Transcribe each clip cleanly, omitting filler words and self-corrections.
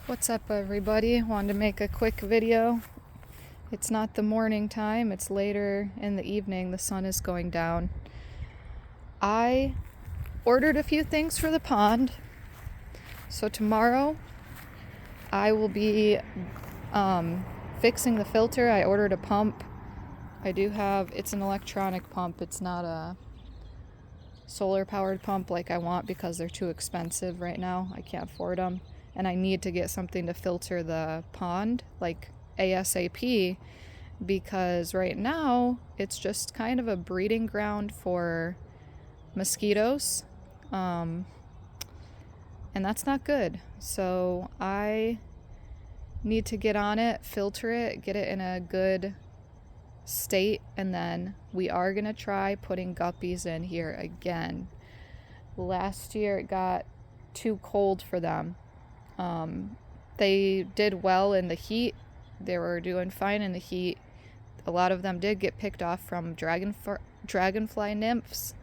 What's up, everybody? Wanted to make a quick video. It's not the morning time, it's later in the evening. The sun is going down. I ordered a few things for the pond. So tomorrow I will be fixing the filter. I ordered a pump. It's an electronic pump. It's not a solar powered pump like I want because they're too expensive right now. I can't afford them. And I need to get something to filter the pond, like ASAP, because right now it's just kind of a breeding ground for mosquitoes. And that's not good. So I need to get on it, filter it, get it in a good state, and then we are going to try putting guppies in here again. Last year it got too cold for them. They did well in the heat. They were doing fine in the heat. A lot of them did get picked off from dragonfly nymphs,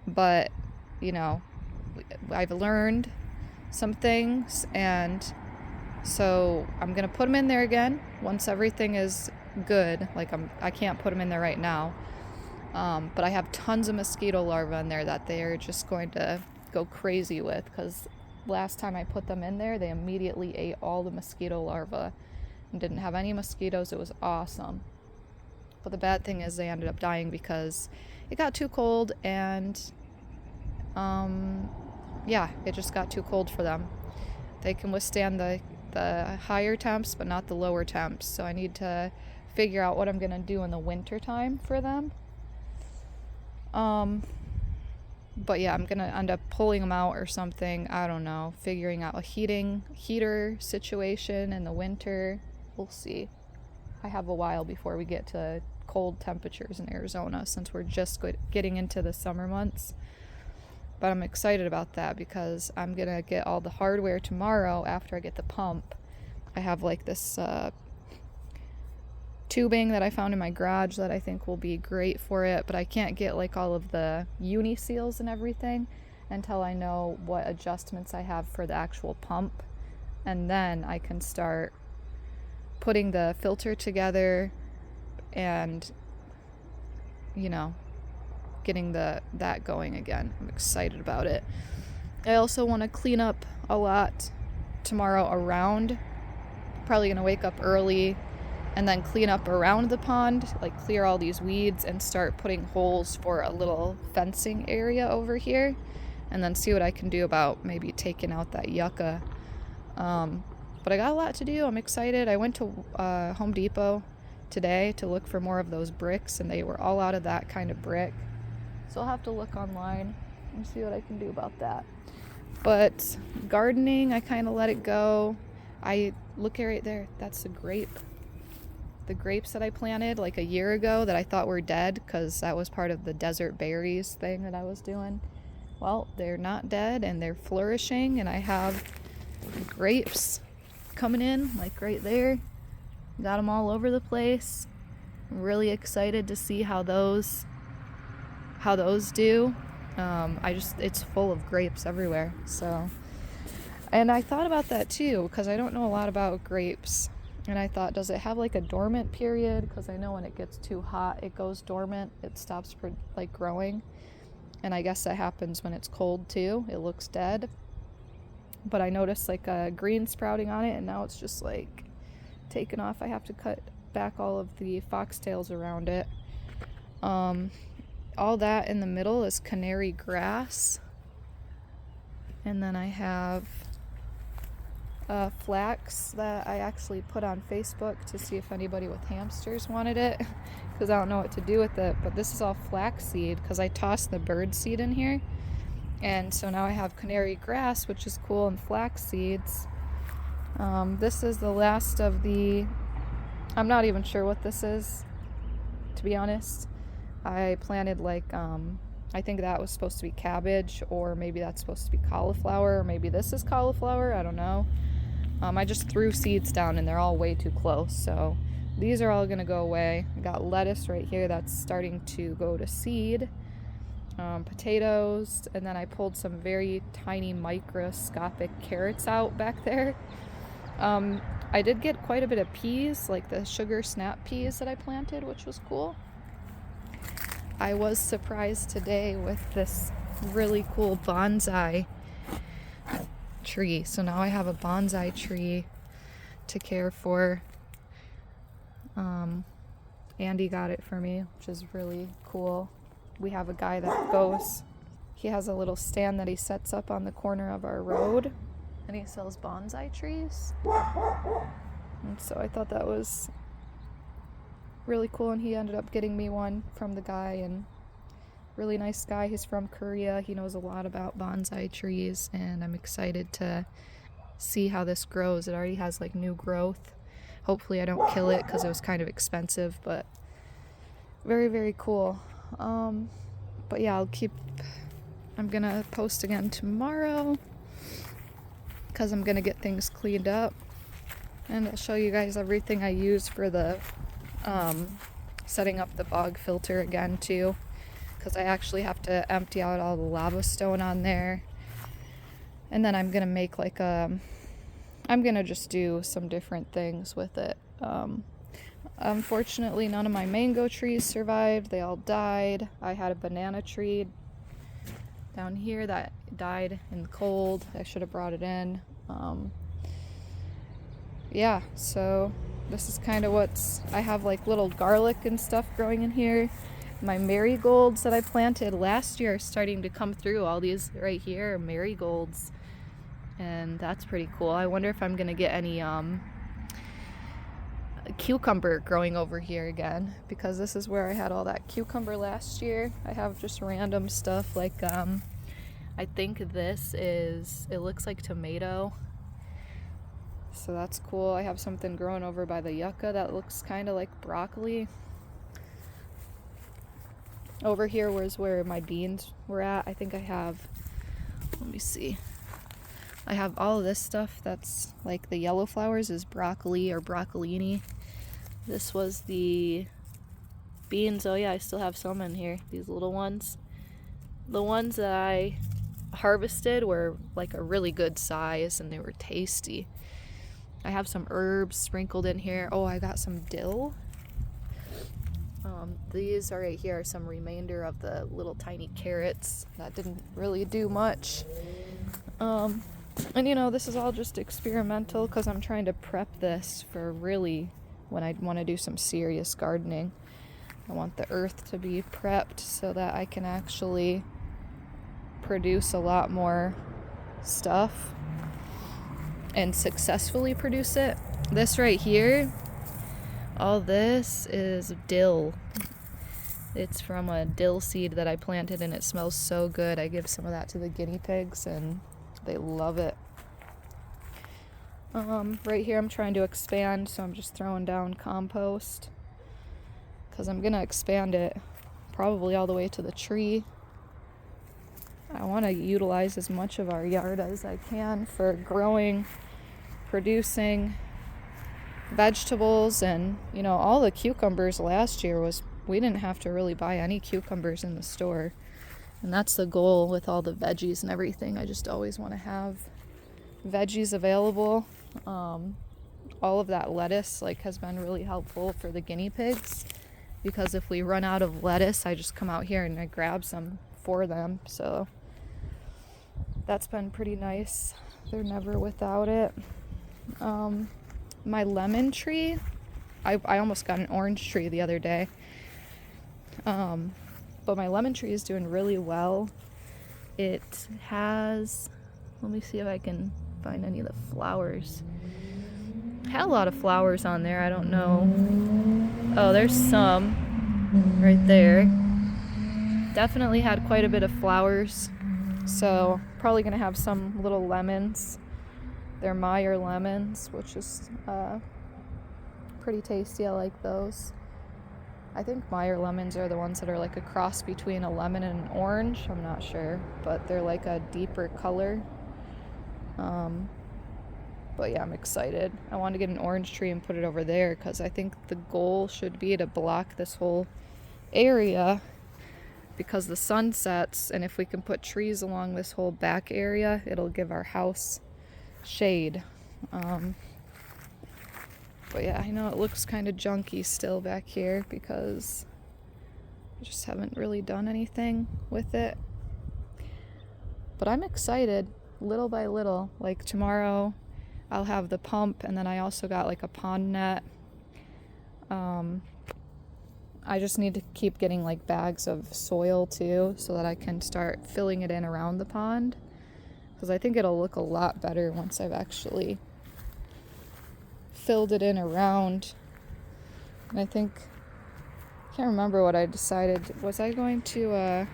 but I've learned some things, and so I'm gonna put them in there again once everything is good. I can't put them in there right now, but I have tons of mosquito larvae in there that they are just going to go crazy with, because last time I put them in there, they immediately ate all the mosquito larvae and didn't have any mosquitoes. It was awesome. But the bad thing is they ended up dying because it got too cold, and it just got too cold for them. They can withstand the higher temps, but not the lower temps. So I need to figure out what I'm gonna do in the winter time for them. But yeah, I'm gonna end up pulling them out or something. I don't know. Figuring out a heater situation in the winter. We'll see. I have a while before we get to cold temperatures in Arizona, since we're just getting into the summer months. But I'm excited about that because I'm gonna get all the hardware tomorrow after I get the pump. I have this tubing that I found in my garage that I think will be great for it, but I can't get all of the uni seals and everything until I know what adjustments I have for the actual pump, and then I can start putting the filter together and getting that going again. I'm excited about it. I also want to clean up a lot tomorrow around. Probably gonna wake up early and then clean up around the pond, clear all these weeds and start putting holes for a little fencing area over here, and then see what I can do about maybe taking out that yucca. But I got a lot to do. I'm excited. I went to Home Depot today to look for more of those bricks, and they were all out of that kind of brick. So I'll have to look online and see what I can do about that. But gardening, I kind of let it go. I look at right there, that's a grape. The grapes that I planted a year ago that I thought were dead because that was part of the desert berries thing that I was doing. Well, they're not dead and they're flourishing, and I have grapes coming in right there. Got them all over the place. I'm really excited to see how those do. It's full of grapes everywhere. So, and I thought about that too, because I don't know a lot about grapes. And I thought, does it have a dormant period? Because I know when it gets too hot, it goes dormant. It stops growing. And I guess that happens when it's cold too. It looks dead. But I noticed a green sprouting on it, and now it's just taken off. I have to cut back all of the foxtails around it. All that in the middle is canary grass. And then I have flax that I actually put on Facebook to see if anybody with hamsters wanted it, because I don't know what to do with it. But this is all flax seed because I tossed the bird seed in here, and so now I have canary grass, which is cool, and flax seeds. This is the last of the, I'm not even sure what this is, to be honest. I planted I think that was supposed to be cabbage, or maybe that's supposed to be cauliflower, or maybe this is cauliflower, I don't know. I just threw seeds down and they're all way too close, so these are all gonna go away. I got lettuce right here that's starting to go to seed. Potatoes, and then I pulled some very tiny microscopic carrots out back there. I did get quite a bit of peas, like the sugar snap peas that I planted, which was cool. I was surprised today with this really cool bonsai tree. So now I have a bonsai tree to care for. Andy got it for me, which is really cool. We have a guy that goes, he has a little stand that he sets up on the corner of our road, and he sells bonsai trees. And so I thought that was really cool, and he ended up getting me one from the guy, and really nice guy. He's from Korea. He knows a lot about bonsai trees, and I'm excited to see how this grows. It already has like new growth. Hopefully I don't kill it because it was kind of expensive, but very, very cool. But yeah, I'm gonna post again tomorrow because I'm gonna get things cleaned up, and I'll show you guys everything I use for the setting up the bog filter again too, because I actually have to empty out all the lava stone on there, and then I'm gonna make like I'm gonna just do some different things with it. Unfortunately, none of my mango trees survived. They all died. I had a banana tree down here that died in the cold. I should have brought it in. Yeah, so this is kind of I have like little garlic and stuff growing in here. My marigolds that I planted last year are starting to come through. All these right here are marigolds, and that's pretty cool. I wonder if I'm gonna get any cucumber growing over here again, because this is where I had all that cucumber last year. I have just random stuff like I think it looks like tomato, so that's cool. I have something growing over by the yucca that looks kind of like broccoli. Over here was where my beans were at. I think I have, let me see, I have all of this stuff that's like the yellow flowers is broccoli or broccolini. This was the beans. Oh yeah, I still have some in here, these little ones. The ones that I harvested were like a really good size and they were tasty. I have some herbs sprinkled in here. Oh, I got some dill. These are right here are some remainder of the little tiny carrots that didn't really do much. And you know, this is all just experimental because I'm trying to prep this for really when I want to do some serious gardening. I want the earth to be prepped so that I can actually produce a lot more stuff and successfully produce it. This right here, all this is dill. It's from a dill seed that I planted and it smells so good. I give some of that to the guinea pigs and they love it. Right here I'm trying to expand, so I'm just throwing down compost because I'm gonna expand it probably all the way to the tree. I want to utilize as much of our yard as I can for growing, producing vegetables, and you know, all the cucumbers last year we didn't have to really buy any cucumbers in the store, and that's the goal with all the veggies and everything. I just always want to have veggies available. All of that lettuce has been really helpful for the guinea pigs, because if we run out of lettuce, I just come out here and I grab some for them. So that's been pretty nice. They're never without it. My lemon tree, I almost got an orange tree the other day. But my lemon tree is doing really well. It has, let me see if I can find any of the flowers. It had a lot of flowers on there. I don't know. Oh, there's some right there. Definitely had quite a bit of flowers. So probably gonna have some little lemons. They're Meyer lemons, which is pretty tasty. I like those. I think Meyer lemons are the ones that are like a cross between a lemon and an orange. I'm not sure, but they're like a deeper color. But yeah, I'm excited. I want to get an orange tree and put it over there because I think the goal should be to block this whole area because the sun sets, and if we can put trees along this whole back area, it'll give our house shade. But yeah, I know it looks kind of junky still back here because I just haven't really done anything with it. But I'm excited, little by little. Like tomorrow I'll have the pump, and then I also got like a pond net. I just need to keep getting like bags of soil too, so that I can start filling it in around the pond, because I think it'll look a lot better once I've actually filled it in around. And I think, I can't remember what I decided. Was I going to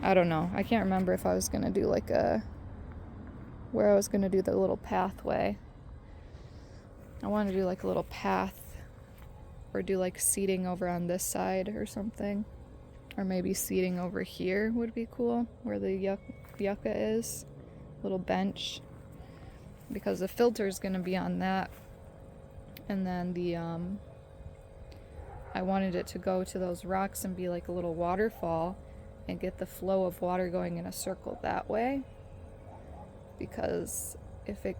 I don't know. I can't remember if I was going to do like where I was going to do the little pathway. I want to do like a little path, or do like seating over on this side or something. Or maybe seating over here would be cool, where the yucca is. Little bench. Because the filter is going to be on that. And then the I wanted it to go to those rocks and be like a little waterfall, and get the flow of water going in a circle that way. Because if it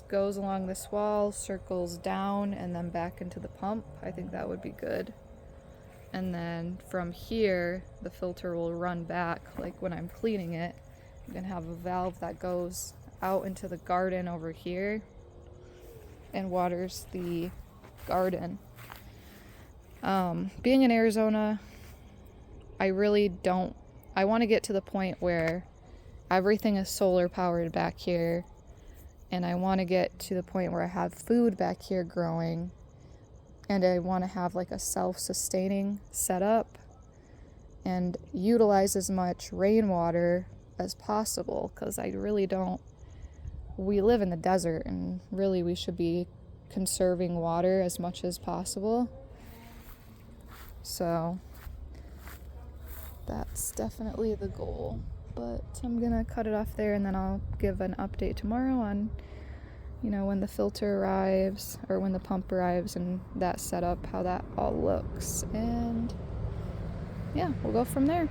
goes along this wall, circles down, and then back into the pump, I think that would be good. And then from here, the filter will run back, like when I'm cleaning it. I'm gonna have a valve that goes out into the garden over here and waters the garden. Being in Arizona, I want to get to the point where everything is solar powered back here, and I want to get to the point where I have food back here growing, and I want to have like a self-sustaining setup and utilize as much rainwater as possible, because I really don't. We live in the desert, and really we should be conserving water as much as possible. So that's definitely the goal. But I'm gonna cut it off there, and then I'll give an update tomorrow on, when the filter arrives, or when the pump arrives, and that setup, how that all looks. And yeah, we'll go from there.